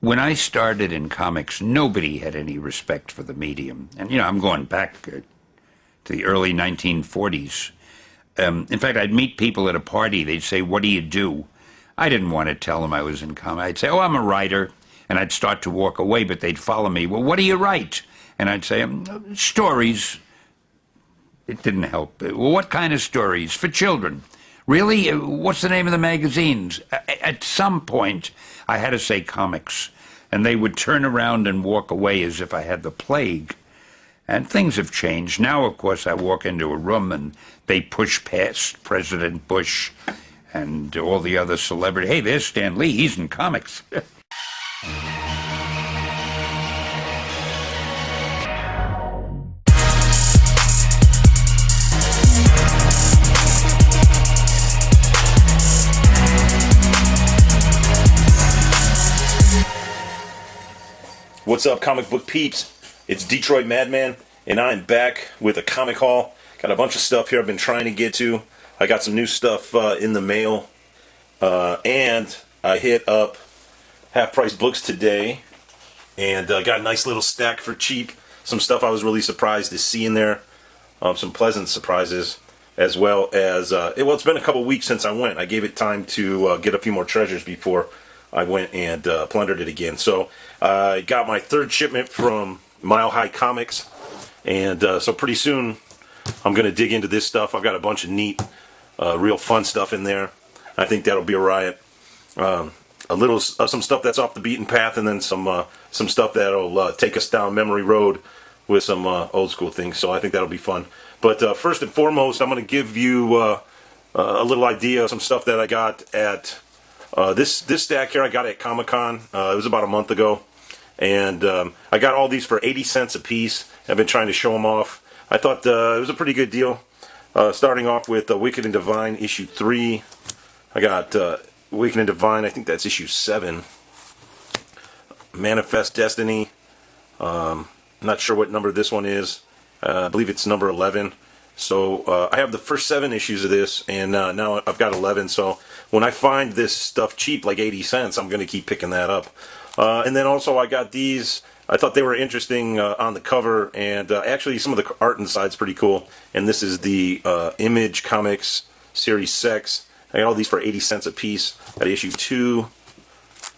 When I started in comics, nobody had any respect for the medium. And, I'm going back to the early 1940s. In fact, I'd meet people at a party. They'd say, "What do you do?" I didn't want to tell them I was in comics. I'd say, "Oh, I'm a writer." And I'd start to walk away, but they'd follow me. "Well, what do you write?" And I'd say, "Stories." It didn't help. "Well, what kind of stories?" "For children." "Really? What's the name of the magazines?" At some point, I had to say comics. And they would turn around and walk away as if I had the plague. And things have changed. Now, of course, I walk into a room and they push past President Bush and all the other celebrities. "Hey, there's Stan Lee. He's in comics." What's up, comic book peeps? It's Detroit Madman, and I'm back with a comic haul. Got a bunch of stuff here I've been trying to get to. I got some new stuff in the mail, and I hit up Half Price Books today, and got a nice little stack for cheap. Some stuff I was really surprised to see in there. Some pleasant surprises, as well as it's been a couple weeks since I went. I gave it time to get a few more treasures before I went and plundered it again. So I got my third shipment from Mile High Comics, and so pretty soon I'm going to dig into this stuff. I've got a bunch of neat, real fun stuff in there. I think that'll be a riot. Some stuff that's off the beaten path, and then some stuff that'll take us down memory road with some old school things. So I think that'll be fun. But first and foremost, I'm going to give you a little idea of some stuff that I got at this stack here. I got at Comic-Con. It was about a month ago, and I got all these for 80 cents a piece. I've been trying to show them off. I thought it was a pretty good deal. Starting off with Wicked and Divine issue 3. I got Wicked and Divine, I think that's issue 7. Manifest Destiny. Not sure what number this one is. I believe it's number 11. So I have the first 7 issues of this, and now I've got 11. So when I find this stuff cheap, like 80 cents, I'm going to keep picking that up. And then also I got these. I thought they were interesting on the cover, and actually some of the art inside's pretty cool. And this is the Image Comics Series 6. I got all these for 80 cents a piece. Got issue 2,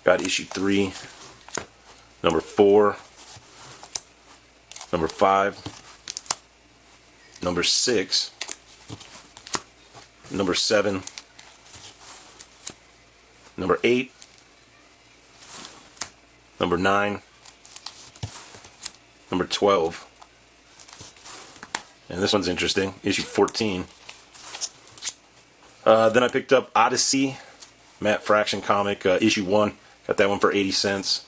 got issue 3, number 4, number 5, number 6, number 7, number 8, number 9, number 12, and this one's interesting, issue 14. Then I picked up Odyssey, Matt Fraction comic, issue 1. Got that one for 80 cents.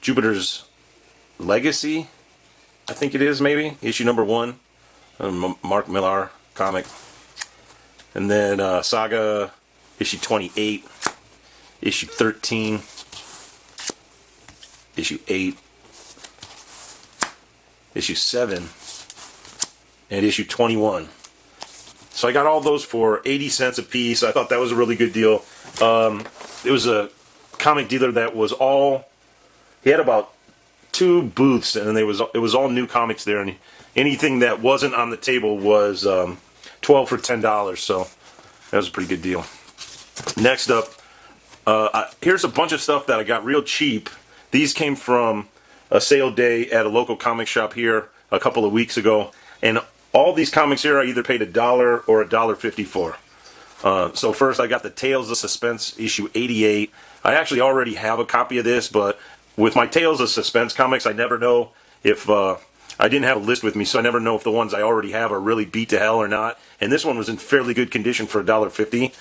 Jupiter's Legacy, I think it is, maybe, issue number 1. Mark Millar comic. And then Saga, issue 28, issue 13, issue 8, issue 7, and issue 21. So I got all those for 80 cents a piece. I thought that was a really good deal. It was a comic dealer that was he had about 2 booths, and it was all new comics there, and anything that wasn't on the table was 12 for $10, so that was a pretty good deal. Next up, here's a bunch of stuff that I got real cheap. These came from a sale day at a local comic shop here a couple of weeks ago, and all these comics here I either paid $1 or $1.50 for. So first I got the Tales of Suspense issue 88. I actually already have a copy of this, but with my Tales of Suspense comics, I never know if I didn't have a list with me, so I never know if the ones I already have are really beat to hell or not. And this one was in fairly good condition for $1.50,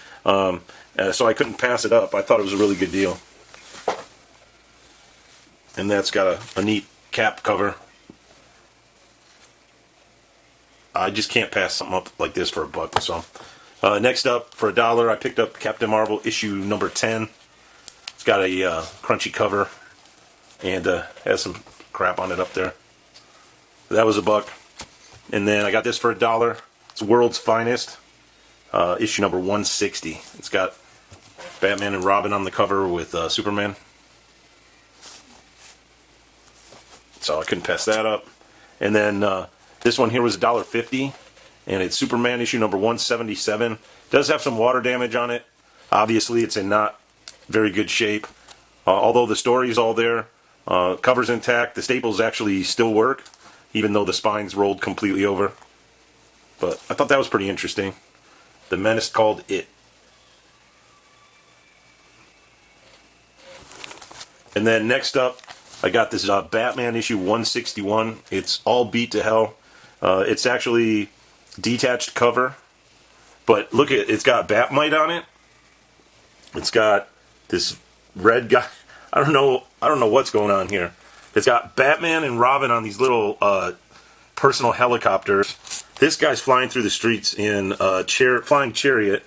so I couldn't pass it up. I thought it was a really good deal. And that's got a neat cap cover. I just can't pass something up like this for $1. So next up, for $1, I picked up Captain Marvel issue number 10. It's got a crunchy cover and has some crap on it up there. That was $1. And then I got this for $1. It's World's Finest, issue number 160. It's got Batman and Robin on the cover with Superman. So I couldn't pass that up. And then this one here was $1.50, and it's Superman issue number 177. Does have some water damage on it. Obviously, it's in not very good shape. Although the story's all there, cover's intact. The staples actually still work, even though the spine's rolled completely over. But I thought that was pretty interesting. The Menace called It. And then next up, I got this Batman issue 161. It's all beat to hell. It's actually detached cover, but look at it's got Batmite on it. It's got this red guy. I don't know what's going on here. It's got Batman and Robin on these little personal helicopters. This guy's flying through the streets in a flying chariot,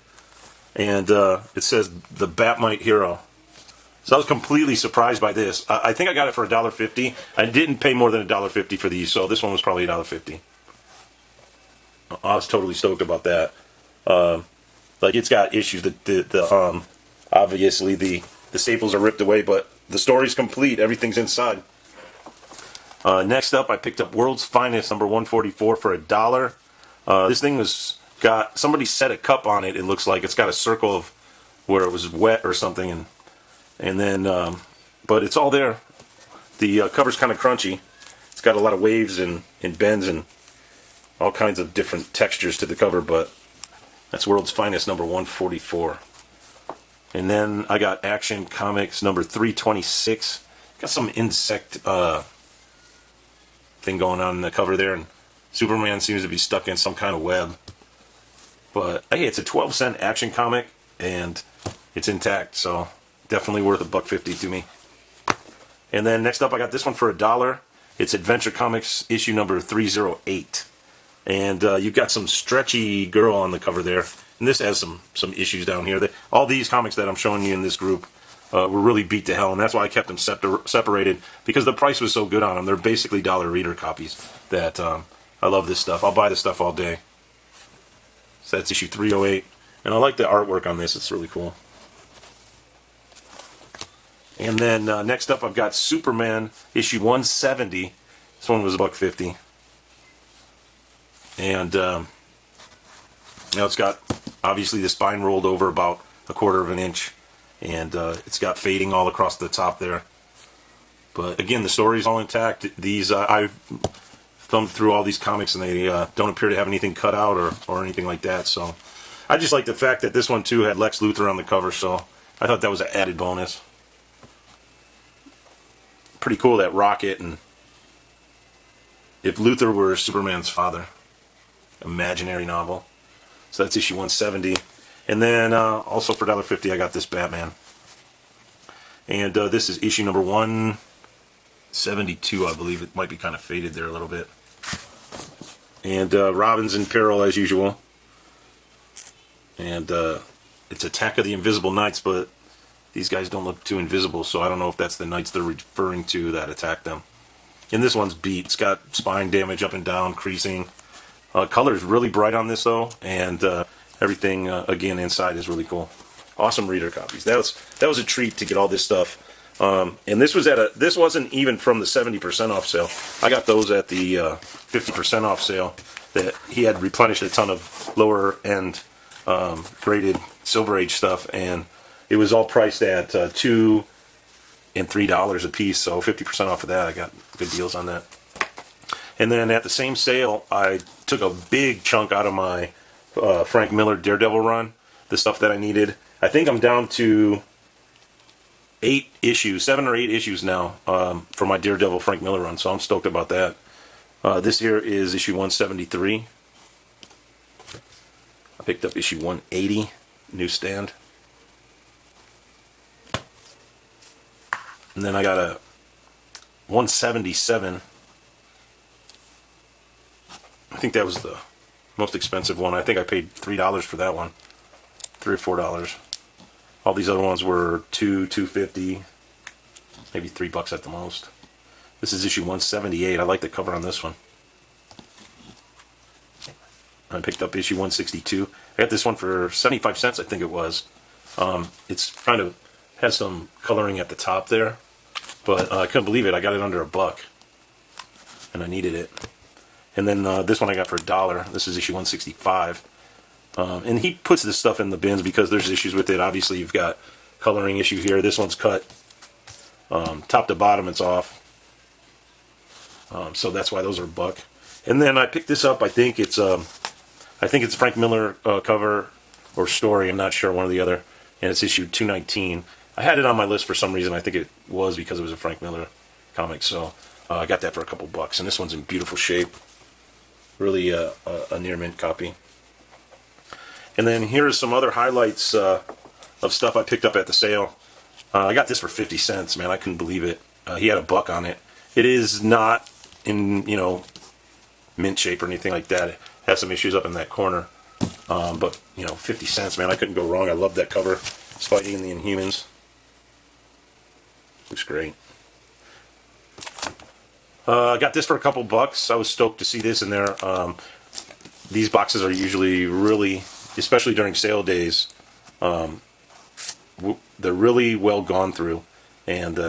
and it says the Batmite hero. So I was completely surprised by this. I think I got it for $1.50. I didn't pay more than $1.50 for these, so this one was probably $1.50. I was totally stoked about that. Like, it's got issues. Obviously the staples are ripped away, but the story's complete. Everything's inside. Next up, I picked up World's Finest number 144 for $1. This thing got somebody set a cup on it. It looks like it's got a circle of where it was wet or something, and then but it's all there. The cover's kind of crunchy. It's got a lot of waves and bends and all kinds of different textures to the cover, but that's World's Finest number 144. And then I got Action Comics number 326. Got some insect thing going on in the cover there, and Superman seems to be stuck in some kind of web. But hey, it's a 12-cent Action comic, and it's intact, so definitely worth $1.50 to me. And then next up, I got this one for $1. It's Adventure Comics issue number 308. And you've got some stretchy girl on the cover there. And this has some issues down here. All these comics that I'm showing you in this group were really beat to hell, and that's why I kept them separated, because the price was so good on them. They're basically dollar reader copies. That I love this stuff. I'll buy this stuff all day. So that's issue 308. And I like the artwork on this. It's really cool. And then next up, I've got Superman issue 170. This one was $1.50. And it's got obviously the spine rolled over about 1/4 of an inch, and it's got fading all across the top there. But again, the story's all intact. These I've thumbed through all these comics, and they don't appear to have anything cut out or anything like that. So I just like the fact that this one too had Lex Luthor on the cover. So I thought that was an added bonus. Pretty cool that Rocket, and if Luthor were Superman's father. Imaginary novel. So that's issue 170. And then also for $1.50 I got this Batman. And this is issue number 172, I believe. It might be kind of faded there a little bit. And Robin's in peril as usual. And it's Attack of the Invisible Knights, but these guys don't look too invisible, so I don't know if that's the knights they're referring to that attack them. And this one's beat. It's got spine damage up and down, creasing. Color is really bright on this though, and everything again inside is really cool. Awesome reader copies. That was a treat to get all this stuff. And this wasn't even from the 70% off sale. I got those at the 50% off sale. That he had replenished a ton of lower end graded Silver Age stuff, and it was all priced at $2 and $3 a piece. So 50% off of that, I got good deals on that. And then at the same sale, I took a big chunk out of my Frank Miller Daredevil run, the stuff that I needed. I think I'm down to 7 or 8 issues now for my Daredevil Frank Miller run, so I'm stoked about that. This here is issue 173. I picked up issue 180, newsstand. And then I got a 177. I think that was the most expensive one. I think I paid $3 for that one. $3 or $4. All these other ones were $2.50, maybe $3 at the most. This is issue 178. I like the cover on this one. I picked up issue 162. I got this one for 75 cents, I think it was. It's kind of has some coloring at the top there, but I couldn't believe it. I got it under $1, and I needed it. And then this one I got for $1. This is issue 165. And he puts this stuff in the bins because there's issues with it. Obviously, you've got coloring issue here. This one's cut top to bottom. It's off. So that's why those are $1. And then I picked this up. I think it's Frank Miller cover or story. I'm not sure, one or the other. And it's issue 219. I had it on my list for some reason. I think it was because it was a Frank Miller comic. So I got that for a couple bucks. And this one's in beautiful shape. Really a near mint copy. And then here's some other highlights of stuff I picked up at the sale. I got this for 50 cents, man. I couldn't believe it. He had $1 on it. It is not in, mint shape or anything like that. It has some issues up in that corner. But, 50 cents, man. I couldn't go wrong. I love that cover. Spidey and the Inhumans. Looks great. I got this for a couple bucks. I was stoked to see this in there. These boxes are usually really, especially during sale days, they're really well gone through. And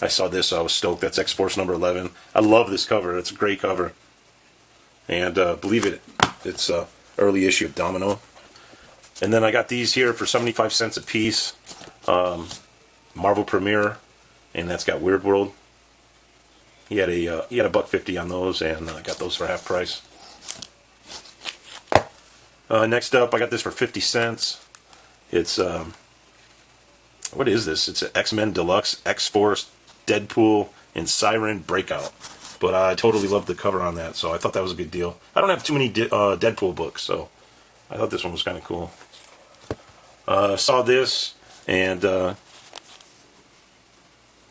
I saw this, so I was stoked. That's X-Force number 11. I love this cover. It's a great cover. And believe it, it's early issue of Domino. And then I got these here for 75 cents a piece. Marvel Premiere, and that's got Weird World. He had a $1.50 on those, and I got those for half price. Next up, I got this for 50 cents. It's what is this? It's an X-Men Deluxe, X-Force, Deadpool, and Siren Breakout. But I totally loved the cover on that, so I thought that was a good deal. I don't have too many Deadpool books, so I thought this one was kind of cool. Saw this, and I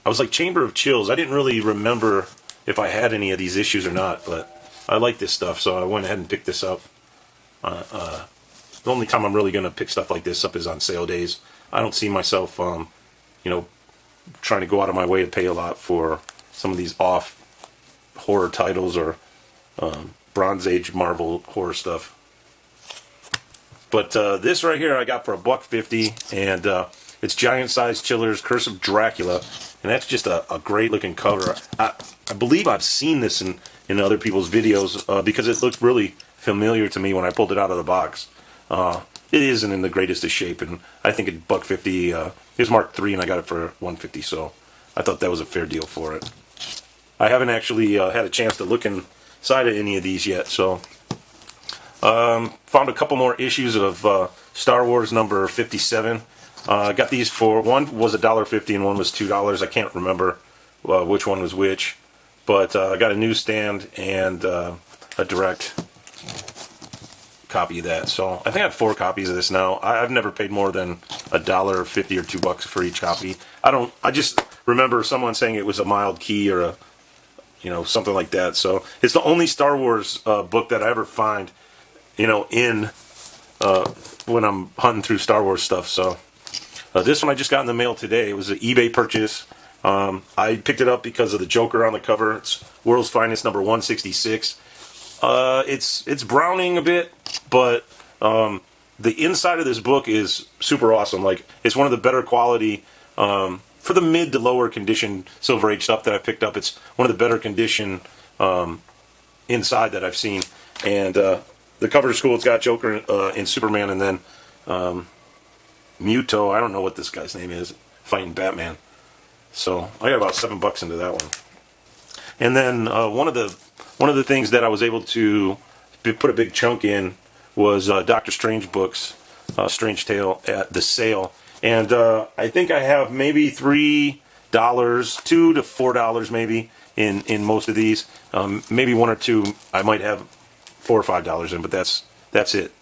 was like, Chamber of Chills. I didn't really remember if I had any of these issues or not, but I like this stuff, so I went ahead and picked this up. The only time I'm really going to pick stuff like this up is on sale days. I don't see myself, trying to go out of my way to pay a lot for some of these off horror titles or Bronze Age Marvel horror stuff. But this right here I got for $1.50, and it's Giant Size Chillers, Curse of Dracula, and that's just a great looking cover. I believe I've seen this in other people's videos because it looked really familiar to me when I pulled it out of the box. It isn't in the greatest of shape, and I think at $1.50, it was marked 3, and I got it for $1.50, so I thought that was a fair deal for it. I haven't actually had a chance to look inside of any of these yet, so found a couple more issues of Star Wars number 57. Got these for, one was $1.50 and one was $2. I can't remember which one was which, but I got a newsstand and a direct copy of that. So I think I have 4 copies of this now. I've never paid more than $1.50 or $2 for each copy. I just remember someone saying it was a mild key or something like that. So it's the only Star Wars book that I ever find, in when I'm hunting through Star Wars stuff. So this one I just got in the mail today. It was an eBay purchase. I picked it up because of the Joker on the cover. It's World's Finest number 166. It's browning a bit, but the inside of this book is super awesome. Like, it's one of the better quality for the mid to lower condition Silver Age stuff that I've picked up. It's one of the better condition inside that I've seen, and the cover is cool. It's got Joker and Superman, and then Muto. I don't know what this guy's name is, fighting Batman. So I got about $7 into that one. And then one of the things that I was able to put a big chunk in was Doctor Strange books, Strange Tale at the sale, and I think I have maybe $3, $2 to $4 maybe in most of these. Maybe 1 or 2 I might have $4 or $5 in, but that's it.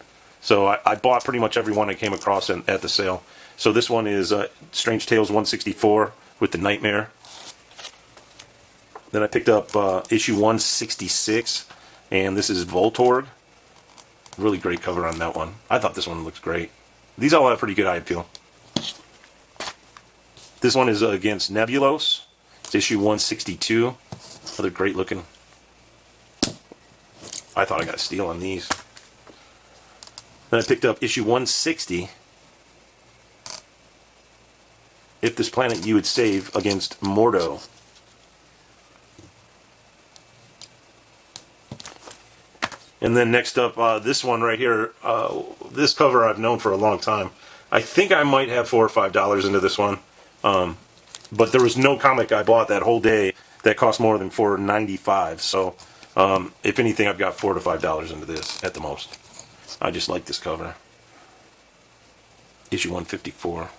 So I bought pretty much every one I came across at the sale. So this one is Strange Tales 164 with the Nightmare. Then I picked up issue 166, and this is Voltorg. Really great cover on that one. I thought this one looked great. These all have pretty good eye appeal. This one is against Nebulos. It's issue 162. Another great looking. I thought I got a steal on these. Then I picked up issue 160. if this planet you would save against Mordo. And then next up, this one right here, this cover I've known for a long time. I think I might have $4 or $5 into this one. But there was no comic I bought that whole day that cost more than $4.95. So, if anything, I've got $4 to $5 into this at the most. I just like this cover. Issue 154.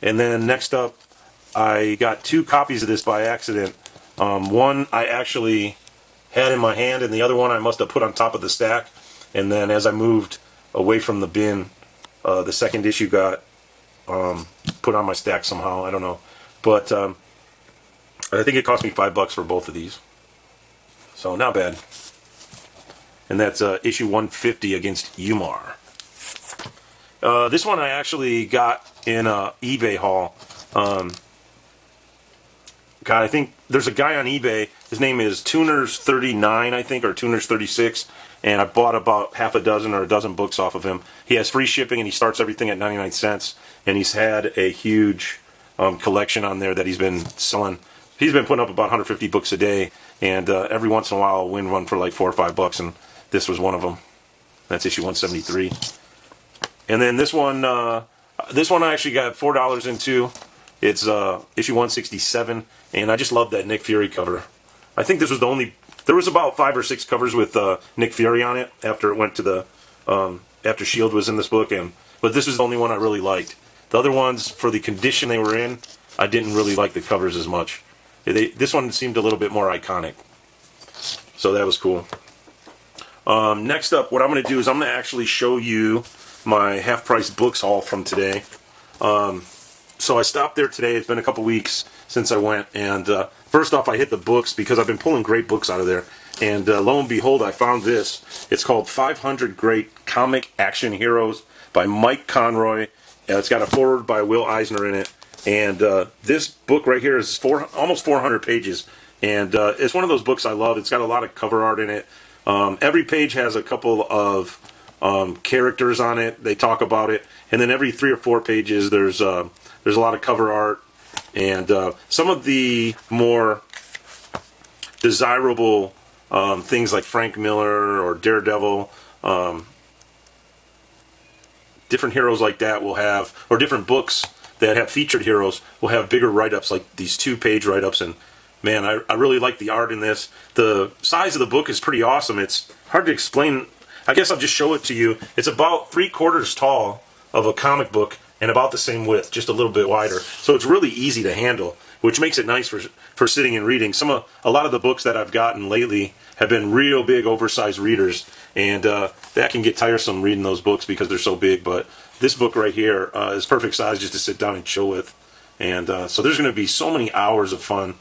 And then next up, I got 2 copies of this by accident. One I actually had in my hand, and the other one I must have put on top of the stack. And then as I moved away from the bin, the second issue got put on my stack somehow. I don't know, but I think it cost me $5 for both of these, so not bad. And that's issue 150 against Umar. This one I actually got in a eBay haul. God, I think there's a guy on eBay. His name is Tuners39, I think, or Tuners36. And I bought about half a dozen or a dozen books off of him. He has free shipping, and he starts everything at 99 cents. And he's had a huge collection on there that he's been selling. He's been putting up about 150 books a day. And every once in a while, I'll win one for like $4 or $5. And this was one of them. That's issue 173. And then this one I actually got $4 into. It's issue 167, and I just love that Nick Fury cover. I think this was the only. There was about 5 or 6 covers with Nick Fury on it after it went to the after Shield was in this book, but this is the only one I really liked. The other ones, for the condition they were in, I didn't really like the covers as much. This one seemed a little bit more iconic, so that was cool. Next up, what I'm going to do is I'm going to actually show you my half-price books haul from today. So I stopped there today. It's been a couple weeks since I went, and first off, I hit the books because I've been pulling great books out of there. And lo and behold, I found this. It's called 500 Great Comic Action Heroes by Mike Conroy. It's got a foreword by Will Eisner in it. And this book right here is almost 400 pages. And it's one of those books I love. It's got a lot of cover art in it. Every page has a couple of characters on it. They talk about it. And then every 3 or 4 pages, there's a lot of cover art. And some of the more desirable things like Frank Miller or Daredevil, different heroes like that will have, or different books that have featured heroes will have bigger write-ups, like these 2-page write-ups. And man, I really like the art in this. The size of the book is pretty awesome. It's hard to explain. I guess I'll just show it to you. It's about 3/4 tall of a comic book and about the same width, just a little bit wider. So it's really easy to handle, which makes it nice for sitting and reading. A lot of the books that I've gotten lately have been real big, oversized readers, and that can get tiresome reading those books because they're so big. But this book right here is perfect size just to sit down and chill with. And so there's going to be so many hours of fun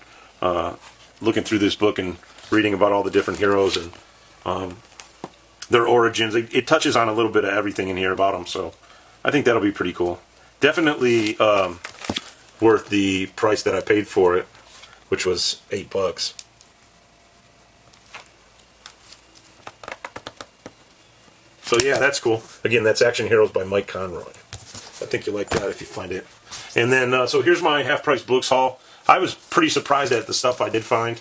looking through this book and reading about all the different heroes and their origins. It touches on a little bit of everything in here about them, so I think that'll be pretty cool. Definitely worth the price that I paid for it, which was $8. So yeah, that's cool. Again, that's Action Heroes by Mike Conroy. I think you'll like that if you find it. And then, so here's my half-price books haul. I was pretty surprised at the stuff I did find.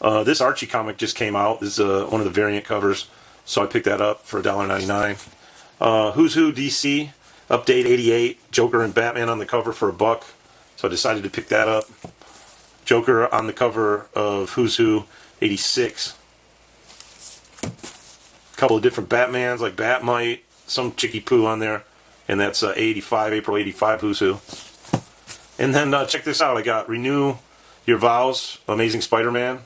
This Archie comic just came out. This is one of the variant covers, so I picked that up for $1.99. Who's Who DC, Update 88, Joker and Batman on the cover for $1. So I decided to pick that up. Joker on the cover of Who's Who 86. A couple of different Batmans like Batmite, some Chicky Poo on there. And that's April 85 Who's Who. And then check this out. I got Renew Your Vows, Amazing Spider-Man.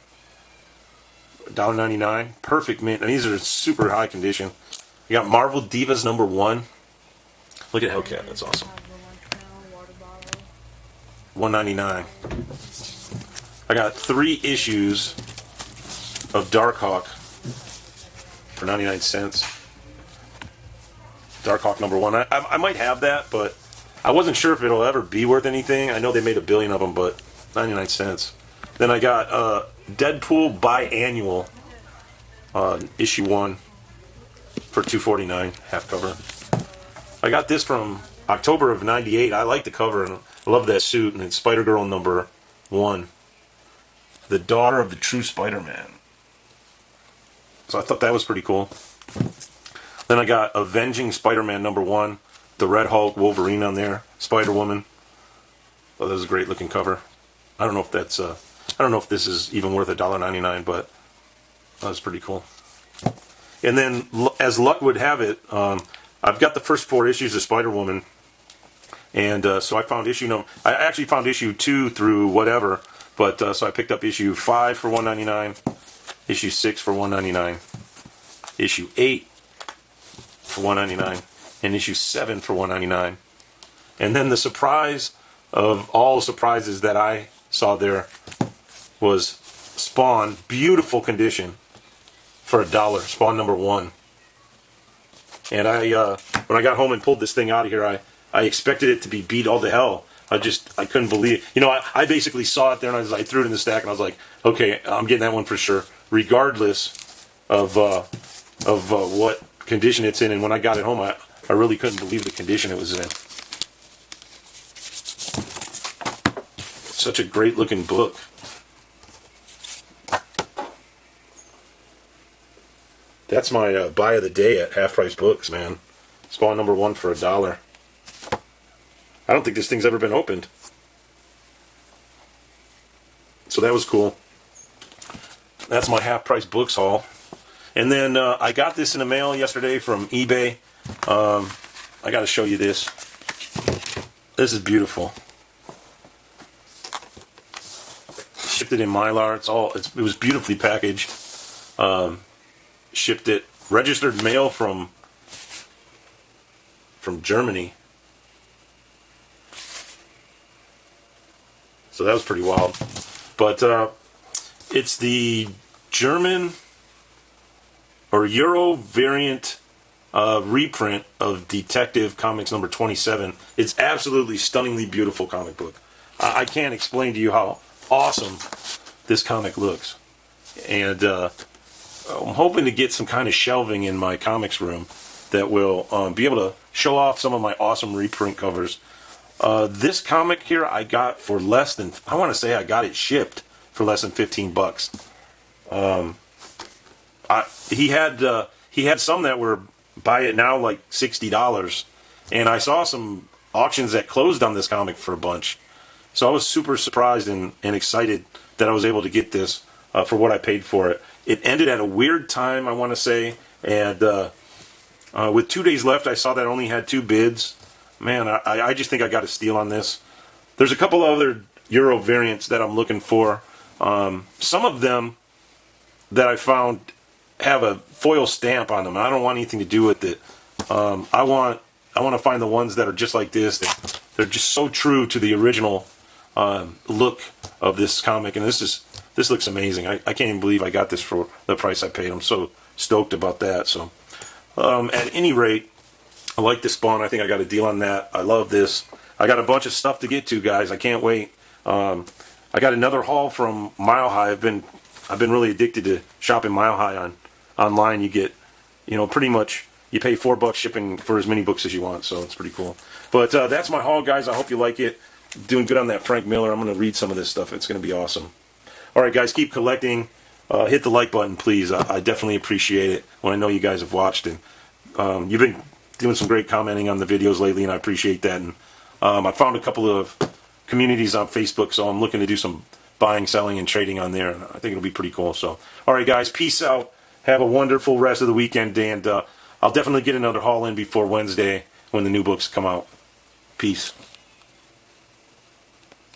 $1.99. Perfect mint. And these are super high condition. You got Marvel Divas #1. Look at Hellcat. That's awesome. $1.99. I got 3 issues of Darkhawk for 99 cents. Darkhawk #1. I might have that, but I wasn't sure if it'll ever be worth anything. I know they made 1 billion of them, but 99 cents. Then I got Deadpool Biannual, issue 1 for $2.49, half cover. I got this from October of '98. I like the cover and I love that suit, and it's Spider-Girl #1, the daughter of the true Spider-Man. So I thought that was pretty cool. Then I got Avenging Spider-Man #1, the Red Hulk, Wolverine on there, Spider-Woman. Oh, that was a great looking cover. I don't know if that's I don't know if this is even worth $1.99, but that was pretty cool. And then, as luck would have it, I've got the first 4 issues of Spider-Woman, and so I found I actually found issue 2 through whatever, but so I picked up issue 5 for $1.99, issue 6 for $1.99, issue 8 for $1.99, and issue 7 for $1.99. And then the surprise of all surprises that I saw there was Spawn, beautiful condition, for $1. Spawn #1. And when I got home and pulled this thing out of here, I expected it to be beat all to hell. I couldn't believe it. You know, I basically saw it there and I threw it in the stack and I was like, okay, I'm getting that one for sure, regardless of what condition it's in. And when I got it home, I really couldn't believe the condition it was in. Such a great looking book. That's my buy of the day at Half Price Books, man. Spawn #1 for $1. I don't think this thing's ever been opened. So that was cool. That's my Half Price Books haul. And then I got this in the mail yesterday from eBay. I got to show you this. This is beautiful. Shipped it in Mylar. It was beautifully packaged. Shipped it, registered mail from Germany. So that was pretty wild. But it's the German or Euro variant reprint of Detective Comics #27. It's absolutely stunningly beautiful comic book. I can't explain to you how awesome this comic looks. And I'm hoping to get some kind of shelving in my comics room that will be able to show off some of my awesome reprint covers. This comic here I got for less than, I want to say I got it shipped for less than $15. He had some that were buy it now like $60, and I saw some auctions that closed on this comic for a bunch. So I was super surprised and excited that I was able to get this for what I paid for it. It ended at a weird time, I want to say, and with 2 days left, I saw that I only had 2 bids. Man, I just think I got a steal on this. There's a couple other Euro variants that I'm looking for. Some of them that I found have a foil stamp on them. I don't want anything to do with it. I want to find the ones that are just like this. They're just so true to the original look of this comic, and this looks amazing. I can't even believe I got this for the price I paid. I'm so stoked about that. So, at any rate, I like this Spawn. I think I got a deal on that. I love this. I got a bunch of stuff to get to, guys. I can't wait. I got another haul from Mile High. I've been really addicted to shopping Mile High online. You get, pretty much you pay $4 shipping for as many books as you want. So it's pretty cool. But that's my haul, guys. I hope you like it. Doing good on that Frank Miller. I'm going to read some of this stuff. It's going to be awesome. All right, guys, keep collecting. Hit the like button, please. I definitely appreciate it when I know you guys have watched it. You've been doing some great commenting on the videos lately, and I appreciate that. And I found a couple of communities on Facebook, so I'm looking to do some buying, selling, and trading on there, and I think it'll be pretty cool. So, all right, guys, peace out. Have a wonderful rest of the weekend, and I'll definitely get another haul in before Wednesday when the new books come out. Peace.